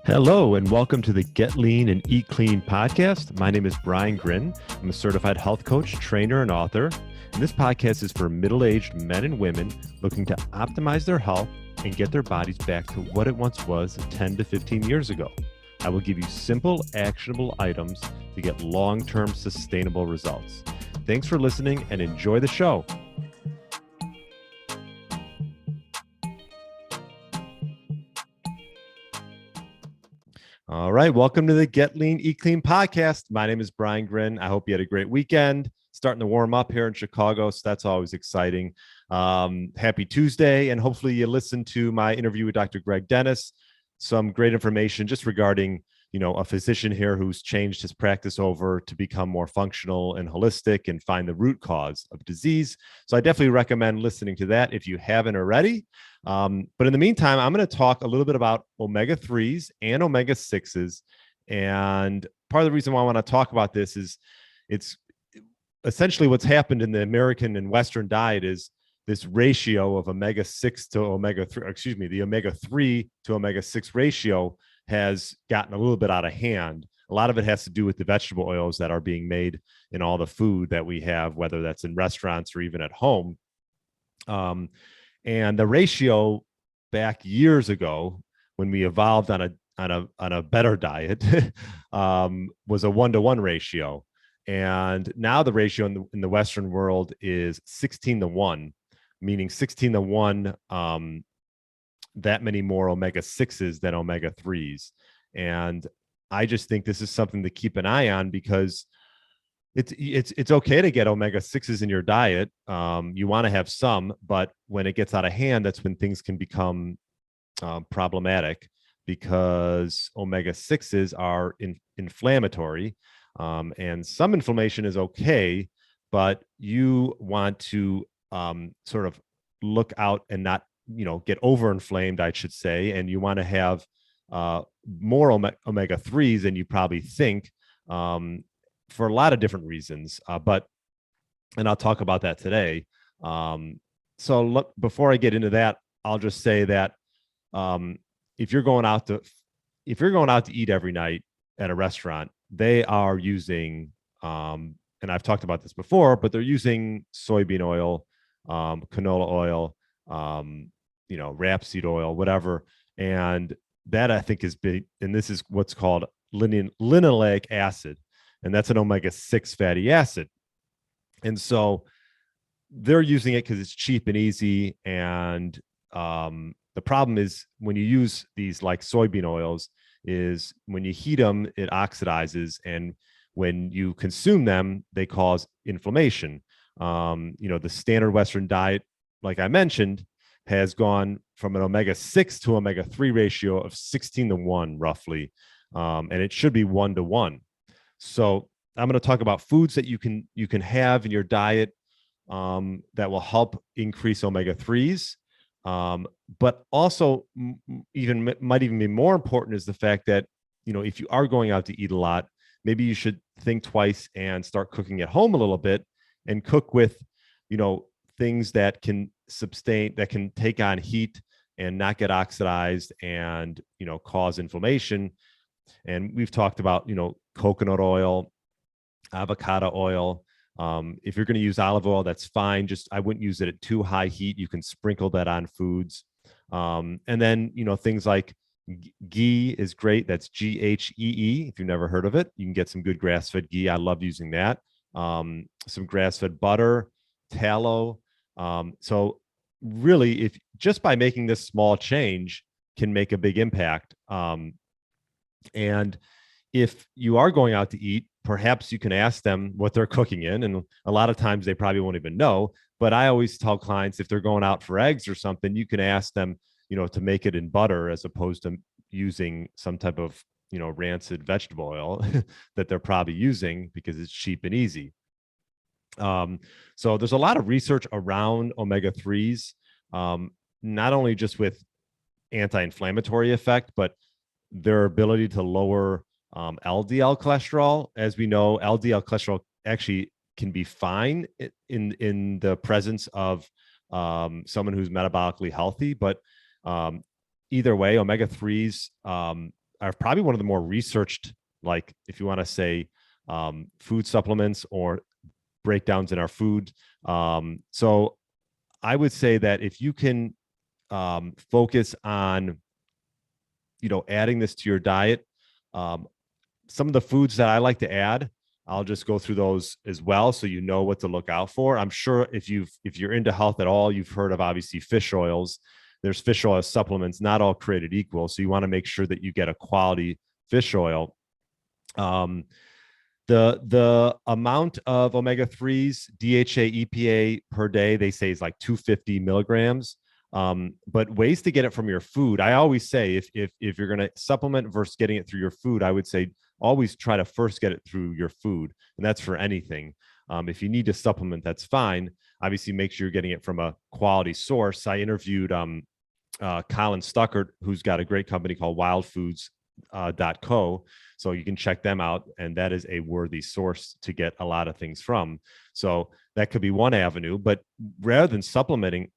Hello, and welcome to the Get Lean and Eat Clean podcast. My name is Brian Grin. I'm a certified health coach, trainer, and author. And this podcast is for middle-aged men and women looking to optimize their health and get their bodies back to what it once was 10 to 15 years ago. I will give you simple, actionable items to get long-term sustainable results. Thanks for listening and enjoy the show. All right. Welcome to the Get Lean, Eat Clean podcast. My name is Brian Grin. I hope you had a great weekend. Starting to warm up here in Chicago, so that's always exciting. Happy Tuesday. And hopefully you listened to my interview with Dr. Greg Dennis. Some great information just regarding, a physician here who's changed his practice over to become more functional and holistic and find the root cause of disease. So I definitely recommend listening to that if you haven't already. But in the meantime, I'm going to talk a little bit about omega-3s and omega-6s. And part of the reason why I want to talk about this is it's essentially what's happened in the American and Western diet is this ratio of omega-6 to omega-3, the omega-3 to omega-6 ratio has gotten a little bit out of hand. A lot of it has to do with the vegetable oils that are being made in all the food that we have, whether that's in restaurants or even at home. And the ratio back years ago, when we evolved on a better diet, was a 1-to-1 ratio. And now the ratio in the Western world is 16-to-1, meaning 16-to-1, that many more omega-6s than omega-3s. And I just think this is something to keep an eye on because it's okay to get omega-6s in your diet. You want to have some, but when it gets out of hand, that's when things can become problematic because omega-6s are inflammatory. And some inflammation is okay, but you want to sort of look out and not, get overinflamed, I should say. And you want to have more omega-3s than you probably think for a lot of different reasons. And I'll talk about that today. Before I get into that, I'll just say that if you're going out to eat every night at a restaurant, they are using, and I've talked about this before, but they're using soybean oil, canola oil, rapeseed oil, whatever. And that I think is big. And this is what's called linoleic acid. And that's an omega-6 fatty acid. And so they're using it because it's cheap and easy. And the problem is when you use these like soybean oils is when you heat them, it oxidizes. And when you consume them, they cause inflammation. The standard Western diet, like I mentioned, has gone from an omega-6 to omega-3 ratio of 16-to-1 roughly. And it should be 1-to-1. So I'm going to talk about foods that you can have in your diet that will help increase omega-3s. But also might even be more important is the fact that, if you are going out to eat a lot, maybe you should think twice and start cooking at home a little bit and cook with, things that can take on heat and not get oxidized and, cause inflammation. And we've talked about, coconut oil, avocado oil. If you're going to use olive oil, that's fine. I wouldn't use it at too high heat. You can sprinkle that on foods. And then, things like ghee is great. That's GHEE. If you've never heard of it, you can get some good grass-fed ghee. I love using that. Some grass-fed butter, tallow. So really, if just by making this small change can make a big impact. And if you are going out to eat, perhaps you can ask them what they're cooking in. And a lot of times they probably won't even know. But I always tell clients if they're going out for eggs or something, you can ask them, to make it in butter as opposed to using some type of, rancid vegetable oil that they're probably using because it's cheap and easy. So there's a lot of research around omega-3s, not only just with anti-inflammatory effect, but their ability to lower LDL cholesterol. As we know, LDL cholesterol actually can be fine in the presence of someone who's metabolically healthy. But either way, omega-3s are probably one of the more researched, like if you want to say food supplements or breakdowns in our food. So I would say that if you can focus on, adding this to your diet, um, some of the foods that I like to add, I'll just go through those as well, so you know what to look out for. I'm sure if you're into health at all, you've heard of obviously fish oils. There's fish oil supplements, not all created equal, so you want to make sure that you get a quality fish oil. Um, the amount of omega-3s, DHA, EPA per day, they say is like 250 milligrams. But ways to get it from your food, I always say if you're going to supplement versus getting it through your food, I would say always try to first get it through your food, and that's for anything. If you need to supplement, that's fine. Obviously, make sure you're getting it from a quality source. I interviewed Colin Stuckert, who's got a great company called wildfoods.co. So you can check them out, and that is a worthy source to get a lot of things from. So that could be one avenue. But rather than supplementing,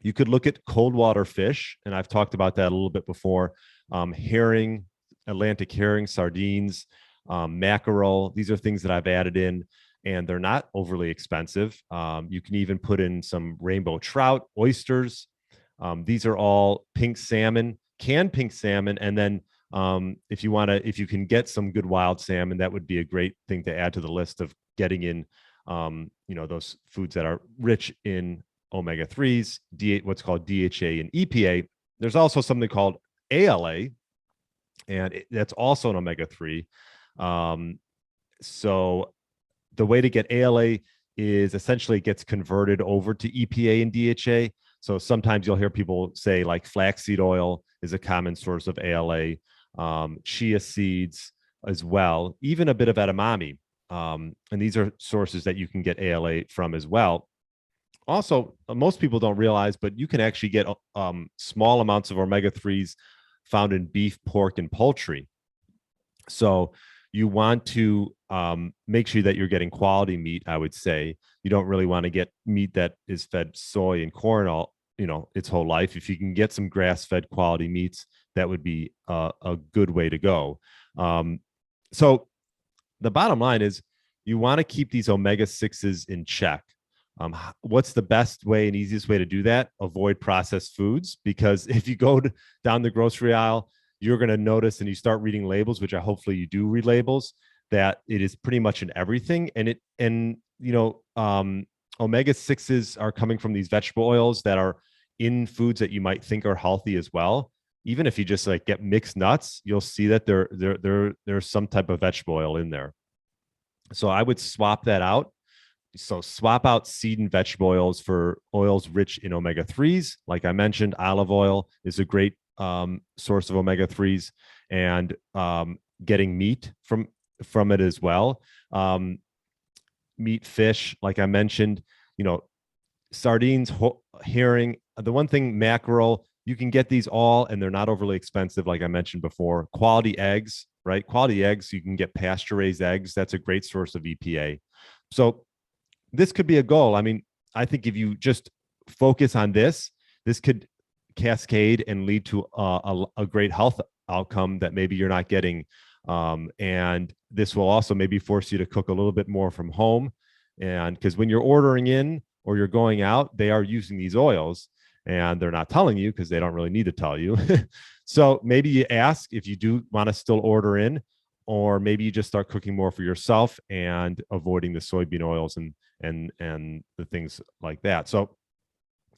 you could look at cold water fish, and I've talked about that a little bit before. Herring, Atlantic herring, sardines, mackerel. These are things that I've added in, and they're not overly expensive. You can even put in some rainbow trout, oysters. These are all pink salmon, canned pink salmon, and then if you can get some good wild salmon, that would be a great thing to add to the list of getting in, those foods that are rich in omega-3s, what's called DHA and EPA. There's also something called ALA, and that's also an omega-3. So the way to get ALA is essentially it gets converted over to EPA and DHA. So sometimes you'll hear people say like flaxseed oil is a common source of ALA, chia seeds as well, even a bit of edamame. And these are sources that you can get ALA from as well. Also, most people don't realize, but you can actually get small amounts of omega-3s found in beef, pork, and poultry. So you want to make sure that you're getting quality meat, I would say. You don't really want to get meat that is fed soy and corn its whole life. If you can get some grass-fed quality meats, that would be a good way to go. So the bottom line is you want to keep these omega-6s in check. What's the best way and easiest way to do that? Avoid processed foods, because if you go down the grocery aisle, you're going to notice, and you start reading labels, which hopefully you do read labels, that it is pretty much in everything. And omega-6s are coming from these vegetable oils that are in foods that you might think are healthy as well. Even if you just like get mixed nuts, you'll see that there's some type of vegetable oil in there. So I would swap that out. So swap out seed and vegetable oils for oils rich in omega-3s. Like I mentioned, olive oil is a great source of omega-3s, and getting meat from it as well. Meat, fish, like I mentioned, sardines, herring. The one thing, mackerel, you can get these all, and they're not overly expensive. Like I mentioned before, quality eggs, right? Quality eggs, you can get pasture raised eggs. That's a great source of EPA. So this could be a goal. I mean, I think if you just focus on this could cascade and lead to a great health outcome that maybe you're not getting. And this will also maybe force you to cook a little bit more from home. And because when you're ordering in or you're going out, they are using these oils, and they're not telling you because they don't really need to tell you. So maybe you ask if you do want to still order in, or maybe you just start cooking more for yourself and avoiding the soybean oils and the things like that. So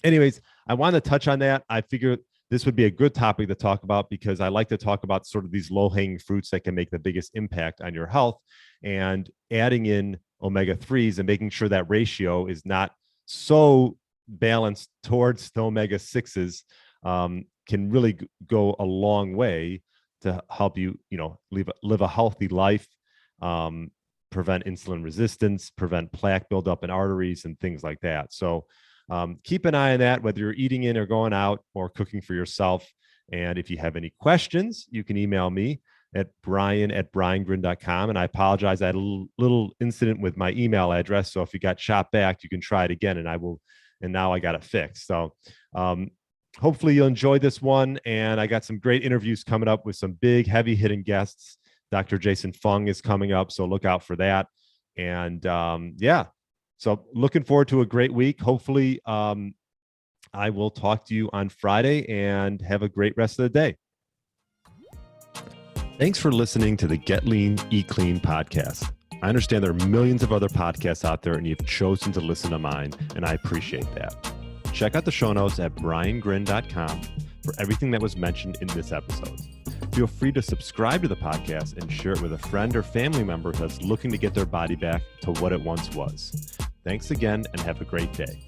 anyways, I want to touch on that. I figured this would be a good topic to talk about, because I like to talk about sort of these low-hanging fruits that can make the biggest impact on your health, and adding in omega-3s and making sure that ratio is not so balanced towards the omega-6s can really go a long way to help you, live a healthy life, prevent insulin resistance, prevent plaque buildup in arteries, and things like that. So keep an eye on that, whether you're eating in or going out or cooking for yourself. And if you have any questions, you can email me at brian@briangrin.com. And I apologize, I had a little incident with my email address. So if you got shot back, you can try it again, and now I got it fixed. So hopefully you'll enjoy this one. And I got some great interviews coming up with some big, heavy hitting guests. Dr. Jason Fung is coming up, so look out for that. And yeah, so looking forward to a great week. Hopefully, I will talk to you on Friday, and have a great rest of the day. Thanks for listening to the Get Lean, Eat Clean podcast. I understand there are millions of other podcasts out there, and you've chosen to listen to mine, and I appreciate that. Check out the show notes at briangrin.com for everything that was mentioned in this episode. Feel free to subscribe to the podcast and share it with a friend or family member that's looking to get their body back to what it once was. Thanks again, and have a great day.